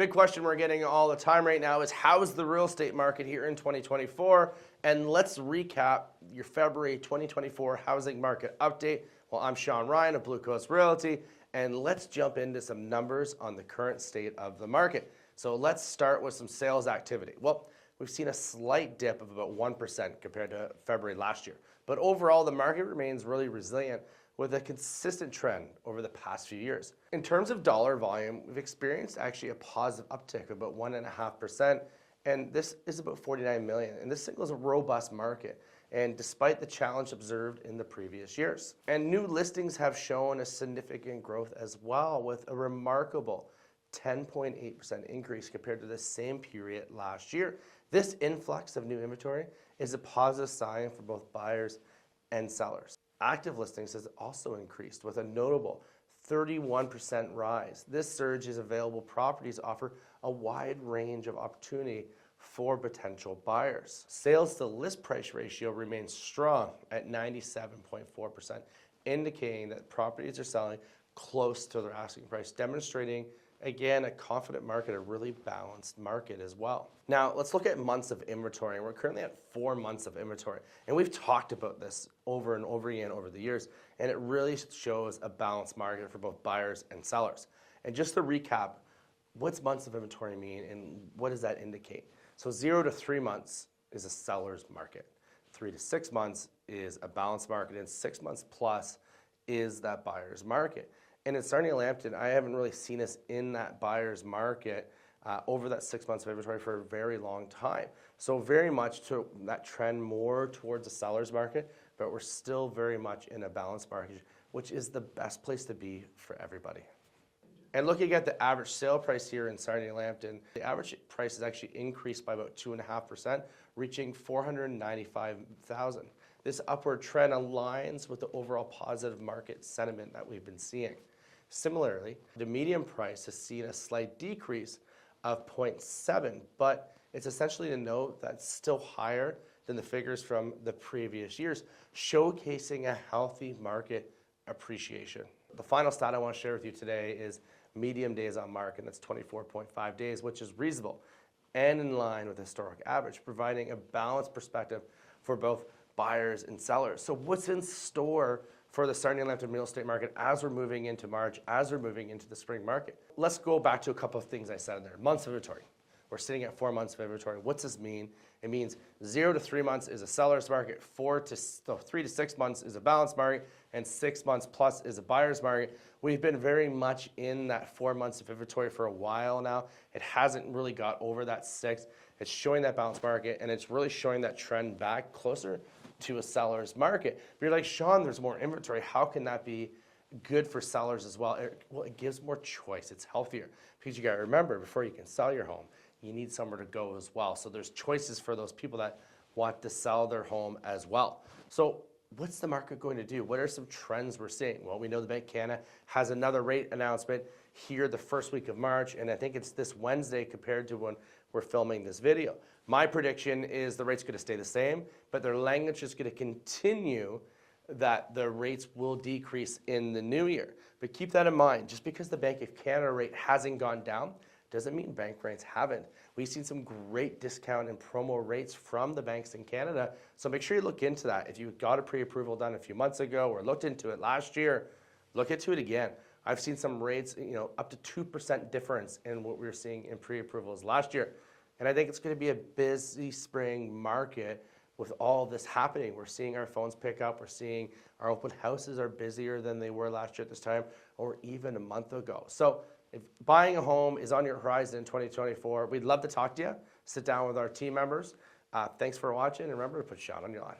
Big question we're getting all the time right now is how's the real estate market here in 2024? And let's recap your February 2024 housing market update. Well, I'm Ryan of Bluecoast Realty, and let's jump into some numbers on the current state of the market. So let's start with some sales activity. Well, we've seen a slight dip of about 1% compared to February last year. But overall, the market remains really resilient with a consistent trend over the past few years. In terms of dollar volume, we've experienced actually a positive uptick of about 1.5%, and this is about 49 million. And this signals a robust market, and despite the challenge observed in the previous years. And new listings have shown a significant growth as well, with a remarkable 10.8% increase compared to the same period last year. This influx of new inventory is a positive sign for both buyers and sellers. Active listings has also increased with a notable 31% rise. This surge is available properties offer a wide range of opportunity for potential buyers. Sales to list price ratio remains strong at 97.4%, indicating that properties are selling close to their asking price, demonstrating again, a confident market, a really balanced market as well. Now, let's look at months of inventory. We're currently at 4 months of inventory. And we've talked about this over and over again over the years. And it really shows a balanced market for both buyers and sellers. And just to recap, what's months of inventory mean and what does that indicate? So 0 to 3 months is a seller's market. 3 to 6 months is a balanced market. And 6 months plus is that buyer's market. And in Sarnia Lambton, I haven't really seen us in that buyer's market over that 6 months of inventory for a very long time. So very much to that trend more towards the seller's market, but we're still very much in a balanced market, which is the best place to be for everybody. And looking at the average sale price here in Sarnia Lambton, the average price has actually increased by about 2.5%, reaching $495,000. This upward trend aligns with the overall positive market sentiment that we've been seeing. Similarly, the median price has seen a slight decrease of 0.7, but it's essentially to note that's still higher than the figures from the previous years, showcasing a healthy market appreciation. The final stat I want to share with you today is median days on market, and that's 24.5 days, which is reasonable and in line with the historic average, providing a balanced perspective for both buyers and sellers. So what's in store for the Sarnia Lambton real estate market as we're moving into March, as we're moving into the spring market? Let's go back to a couple of things I said in there. Months of inventory. We're sitting at 4 months of inventory. What's this mean? It means 0 to 3 months is a seller's market, 3 to 6 months is a balanced market, and 6 months plus is a buyer's market. We've been very much in that 4 months of inventory for a while now. It hasn't really got over that 6. It's showing that balanced market, and it's really showing that trend back closer to a seller's market. But you're like, Sean, there's more inventory. How can that be good for sellers as well? Well, it gives more choice. It's healthier. Because you got to remember, before you can sell your home, you need somewhere to go as well. So there's choices for those people that want to sell their home as well. So what's the market going to do? What are some trends we're seeing? Well, we know the Bank of Canada has another rate announcement here the first week of March, and I think it's this Wednesday compared to when we're filming this video. My prediction is the rate's going to stay the same, but their language is going to continue that the rates will decrease in the new year. But keep that in mind. Just because the Bank of Canada rate hasn't gone down doesn't mean bank rates haven't. We've seen some great discount and promo rates from the banks in Canada, so make sure you look into that. If you got a pre-approval done a few months ago or looked into it last year, look into it again. I've seen some rates, up to 2% difference in what we were seeing in pre-approvals last year. And I think it's going to be a busy spring market with all this happening. We're seeing our phones pick up. We're seeing our open houses are busier than they were last year at this time or even a month ago. So if buying a home is on your horizon in 2024, we'd love to talk to you. Sit down with our team members. Thanks for watching, and remember to put Sean on your line.